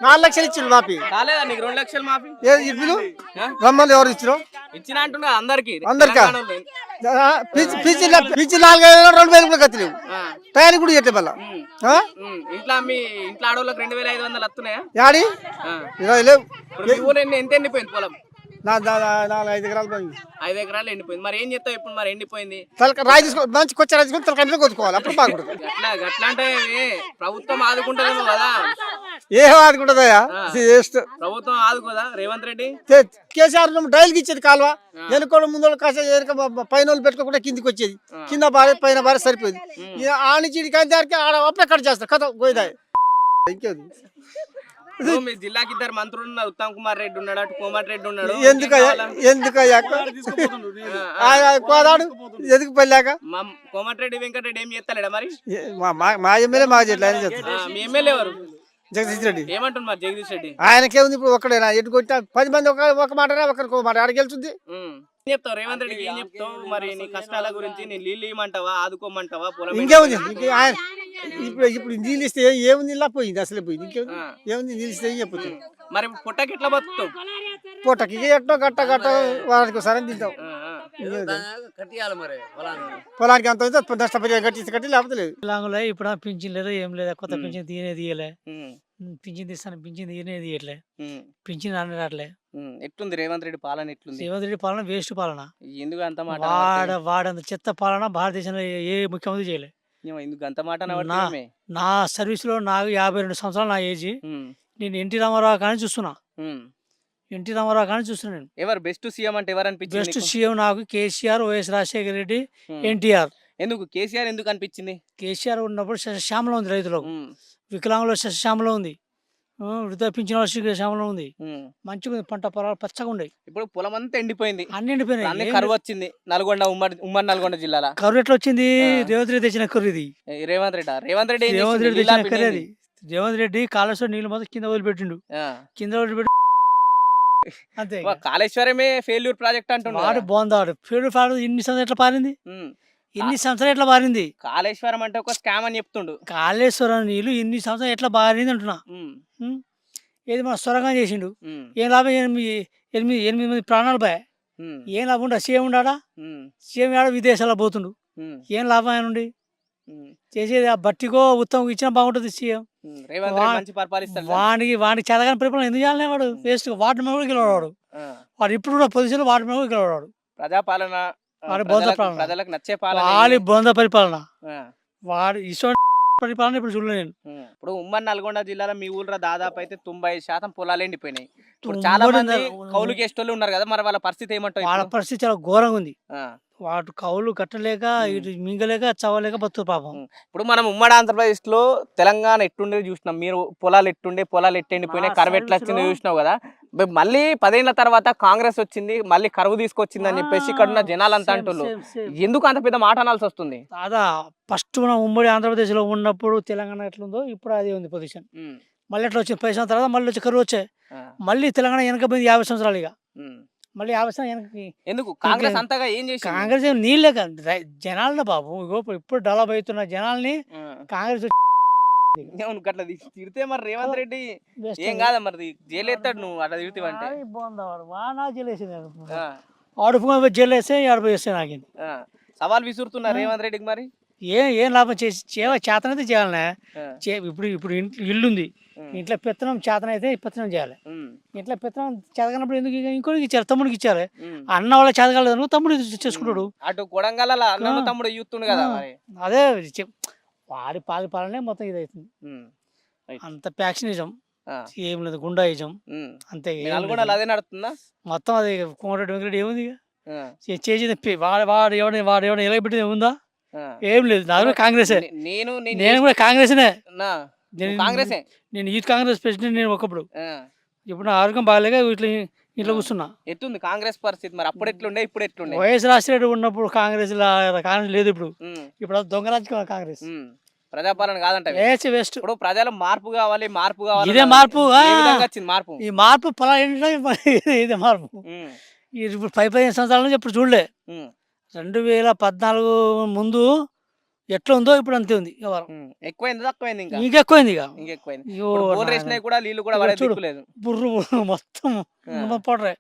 4 లక్షలు ఇచ్చిండు మాఫీ. కాలేదా నీకు 2 లక్షలు మాఫీ? ఇల్లు రమ్మని ఎవరు ఇచ్చారు? ఇచ్చిన అంటున్నా అందరికి అందరికా పిచ్చి 4,000 2,000 కూడా కత్తలేవు. టైర్ కూడా ఇట్లే మళ్ళా ఇంట్లో మీ ఇంట్లో ఆడవాళ్ళకి 2,500 వస్తున్నాయా? యాడి ఆ. 20 లేవు. ఇప్పుడు మీ ఊరు ఎంత ఎండిపోయింది పొలం? 5 ఎకరాలు పోయింది. 5 ఎకరాలు ఎండిపోయింది. మరి ఏం చేస్తావు ఇప్పుడు? మరి ఎండిపోయింది రాయి తీసుకో, మంచి కొచ్చ రాయి తీసుకొని తలకాయ కొట్టుకోవాలి, అప్పుడు బాగుంటుంది. గట్లా అంటే ప్రభుత్వం ఆదుకుంటుందేమో కదా. ఏం ఆదుకుంటుందయ్యా? ప్రభుత్వం ఆదుకోదా రేవంత్ రెడ్డి? కేసీఆర్ డైల్కి ఇచ్చేది కాలువ, వెనుకోవడం ముందు కాస్త పైన వాళ్ళు పెట్టుకోకుండా కిందికి వచ్చేది, కింద భార్య పైన భార్య సరిపోయింది. ఆ నుంచి ఇడికి ఆడ అప్పుడే కట్ చేస్తారు కథ గోయిదాయి. ఇంకేది మీ జిల్లాకి 2 మంత్రులు ఉన్నారు, ఉత్తమ్ కుమార్ రెడ్డి ఉన్నాడు, అటు కోమటిరెడ్డి ఉన్నాడు. ఎందుకయ్యా కోదాడు ఎందుకు పెళ్ళాక కోమటిరెడ్డి వెంకటరెడ్డి ఏం చేస్తలేడా మరి? మా ఎమ్మెల్యే మాకు చెట్లు మీ ఎమ్మెల్యే ఎవరు? జగదీష్ రెడ్డి. ఏమంటున్నారు మరి జగదీష్ రెడ్డి? ఆయనకేముంది ఇప్పుడు ఒక్కడేనా? ఎటు కొట్టా 10 మంది ఒక మాటనే ఒకరికి ఒక మాట ఆడ గెలుచుంది. ఏం చెప్తావు రేవంత్ రెడ్డికి? ఏం చెప్తావు మరి నీ కష్టాల గురించి? నేను నీళ్ళు ఇవ్వమంటావా, ఆదుకోమంటావా? పొలం ఇంకేముంది ఇప్పుడు నీళ్ళు ఇస్తే ఏముంది? ఇలా పోయింది, అసలే పోయింది. ఇంకేముంది నీళ్ళు ఇస్తే ఏం చెప్పచ్చు. మరి పొట్టకి ఎట్లా బతుకుతావు? పొట్టకి ఎట్టో గట్ట వారానికి ఒకసారి తింటాం. పొలానికి అంత నష్టపరిహారం కట్టి లేకపోతే లేదు. ఇప్పుడు పింఛన్ లేదా ఏం లేదా, కొత్త పింఛన్ తీయలే. పింఛన్ తీస్తాను, పింఛన్ తీయట్లే, పింఛన్ రావట్లే. ఎట్లుంది రేవంత్ రెడ్డి పాలన? ఎట్లుంది రేవంత్ రెడ్డి పాలన? వేస్ట్ పాలన. ఎందుకు అంత మాట? వాడంత చెత్త పాలన భారతదేశంలో ఏ ముఖ్యమంత్రి చేయలే. ఎందుకు అంత మాట? నా సర్వీస్ లో నాకు 52 సంవత్సరాలు నా ఏజ్. నేను ఎన్టీ రామారావు కానీ చూస్తున్నా, ఎన్టీ రామారావు కానీ చూస్తున్నా. నేను ఎవరు బెస్ట్ సీఎం అంటే ఎవరు అనిపించింది? బెస్ట్ సీఎం నాకు కేసీఆర్, వైఎస్ రాజశేఖర రెడ్డి, ఎన్టీఆర్. ఎందుకు కేసీఆర్ ఎందుకు అనిపించింది? కేసీఆర్ ఉన్నప్పుడు శశామలం ఉంది, రైతులకు వికలాంగులో శశామలం ఉంది, వృద్ధ పింఛన్ శశామలం ఉంది, మంచిగా ఉంది, పంట పొలాలు పచ్చగా ఉన్నాయి. ఇప్పుడు పొలం అంతా ఎండిపోయింది, అన్ని ఎండిపోయినాయి. కరువు వచ్చింది ఉమ్మడి నల్గొండ జిల్లాలో. కరువు ఎట్లా వచ్చింది? రేవంత్ రెడ్డి తెచ్చిన కరువు ఇది. రేవంత్ రెడ్డి తెచ్చిన కరువు అది. రేవంత్ రెడ్డి కాళేశ్వరం నీళ్ళు మొత్తం కింద వదిలిపెట్టిండు, కింద వదిలిపెట్టి అంతే. కాళేశ్వరమే ఫెయిల్యూర్ ప్రాజెక్ట్ అంటున్నాడు. వాడు బాగుందాడు. ఫెయిల్యూర్ ప్రాజెక్ట్ ఇన్ని సంవత్సరాలు ఎట్లా పారింది? ఇన్ని సంవత్సరాలు ఎట్లా పారింది? కాళేశ్వరం అంటే ఒక స్కామ్ అని చెప్తుండు. కాళేశ్వరం నీళ్ళు ఇన్ని సంవత్సరాలు ఎట్లా పారింది అంటున్నా. ఏది మన సొరంగం చేసిండు, ఏం లాభం? 8 మంది ప్రాణాలు పోయా. ఏం లాభం ఉండ? సీఎం ఉండా? సీఎం ఆడ విదేశాల్లో పోతుండు, ఏం లాభం ఆయన ఉండి? చేసేది ఆ బట్టికో ఉత్తమం ఇచ్చినా బాగుంటుంది సీఎం. వాడికి చదవని పరిపాలన ఎందుకు చేయాలనే? వాడు వేస్ట్. వాటి మీద కూడా గెలవాడు వాడు. ఇప్పుడు కూడా పొజిషన్ వాటి మీద కూడా గెలవాడు. ప్రజాపాలన, ప్రజలకు నచ్చే పాలన, వాడి బొంద పరిపాలన, వాడు ఇటువంటి పరిపాలన ఇప్పుడు చూడలే నేను. ఇప్పుడు ఉమ్మడి నల్గొండ జిల్లాలో మీ ఊళ్ళో దాదాపు అయితే 90% పొలాలు ఎండిపోయినాయి. ఇప్పుడు చాలా మంది కౌలు గెస్టోళ్ళు ఉన్నారు కదా, మరి వాళ్ళ పరిస్థితి ఏమంటారు? వాళ్ళ పరిస్థితి చాలా ఘోరంగా ఉంది. వాటి కౌలు కట్టలేక, ఇటు మింగలేక, చవలేక బతుకు పాపం. ఇప్పుడు మనం ఉమ్మడి ఆంధ్రప్రదేశ్ లో తెలంగాణ ఎట్టుండే చూసినాం. మీరు పొలాలు ఎట్టెండిపోయినాయి, కరువు ఎట్లా వచ్చిందో చూసినావు కదా. మళ్ళీ 10 ఏళ్ల తర్వాత కాంగ్రెస్ వచ్చింది, మళ్ళీ కరువు తీసుకొచ్చింది అని చెప్పేసి ఇక్కడ ఉన్న జనాలంతా అంటున్నారు. ఎందుకు అంత పెద్ద మాట అనాల్సి వస్తుంది? దాదా ఫస్ట్ మనం ఉమ్మడి ఆంధ్రప్రదేశ్ లో ఉన్నప్పుడు తెలంగాణ ఎట్లుందో ఇప్పుడు అదే ఉంది పొజిషన్. మళ్ళీ ఎట్లా వచ్చింది 10 సంవత్సరాల తర్వాత మళ్ళీ వచ్చి కరువు వచ్చాయి. మళ్ళీ తెలంగాణ వెనకపోయింది 50 సంవత్సరాలు. ఇక మళ్ళీ 50 సంవత్సరాలు వెనక్కి. ఎందుకు కాంగ్రెస్ అంతగా ఏం చేసి? కాంగ్రెస్ నీళ్ళే జనాలనే బాబు. ఇప్పుడు డెవలప్ అవుతున్న జనాల్ని కాంగ్రెస్ తిడితే మరి రేవంత్ రెడ్డి ఏం కాదా మరి? జైలు ఎత్తాడు నువ్వు అట్లా తిడితే. వాడు జైలు వేసింది, ఆడుపు జైలు వేస్తే ఆడుపు వేస్తే నాకింది. సవాల్ విసురుతున్నా రేవంత్ రెడ్డికి. మరి ఏం లాభం? చేసి చేతనైతే చేయాలనే. ఇప్పుడు ఇల్లు ఉంది, ఇంట్లో పెత్తనం చేతనైతే పెత్తనం చేయాలి. ఇంట్లో పెత్తనం చేతనప్పుడు ఎందుకు ఇంకోటికి ఇచ్చారు, తమ్ముడికి ఇచ్చారు. అన్న వాళ్ళ చేతకాలేదు, తమ్ముడు చేసుకుంటాడు. అటు కొడంగల్ తమ్ముడు యూత్తుండు కదా. అదే వాడి పాలనే మొత్తం ఇది అవుతుంది. అంత ప్యాక్షనిజం ఏం లేదు, గుండాయిజం అంతే. అదే నడుతుందా మొత్తం? అది కోమటిరెడ్డి వెంకటరెడ్డి ఏముంది చేసేది? వాడు ఎవడైనా ఎలగబెట్టేది ఏముందా? ఏం లేదు. నాకు కాంగ్రెస్, నేను కూడా కాంగ్రెస్నే. నేను యూత్ కాంగ్రెస్ ప్రెసిడెంట్ నేను ఒకప్పుడు. ఇప్పుడు నా ఆరోగ్యం బాగాలేక ఇట్లా కూర్చున్నా. ఎట్లుంది కాంగ్రెస్ పరిస్థితి మరి? అప్పుడు ఎట్లుండే, ఇప్పుడు ఎట్లుండే? వైఎస్ రాజశేఖర ఉన్నప్పుడు కాంగ్రెస్ లేదు. ఇప్పుడు దొంగ రాజకీయ కాంగ్రెస్. ప్రజాపాలన కాదంట, వేస్ట్. ఇప్పుడు ప్రజలు మార్పు కావాలి, మార్పు కావాలి. ఇదే మార్పు. మార్పు ఈ మార్పు ఇదే మార్పు. ఇప్పుడు 15 సంవత్సరాల నుంచి ఎప్పుడు చూడలే. 2014 ముందు ఎట్లా ఉందో ఇప్పుడు అంతే ఉంది వ్యవహారం. ఎక్కువైంది తక్కువైంది ఇంకా ఇంకెక్కువైంది ఇక ఇంకెక్కువైంది అయ్యో ఇప్పుడు బోర్ నాయనా. వేసినాయి కూడా నీళ్లు కూడా పడే చూడు. దిక్కు లేదు బుర్రు మొత్తం ఆ. పడరే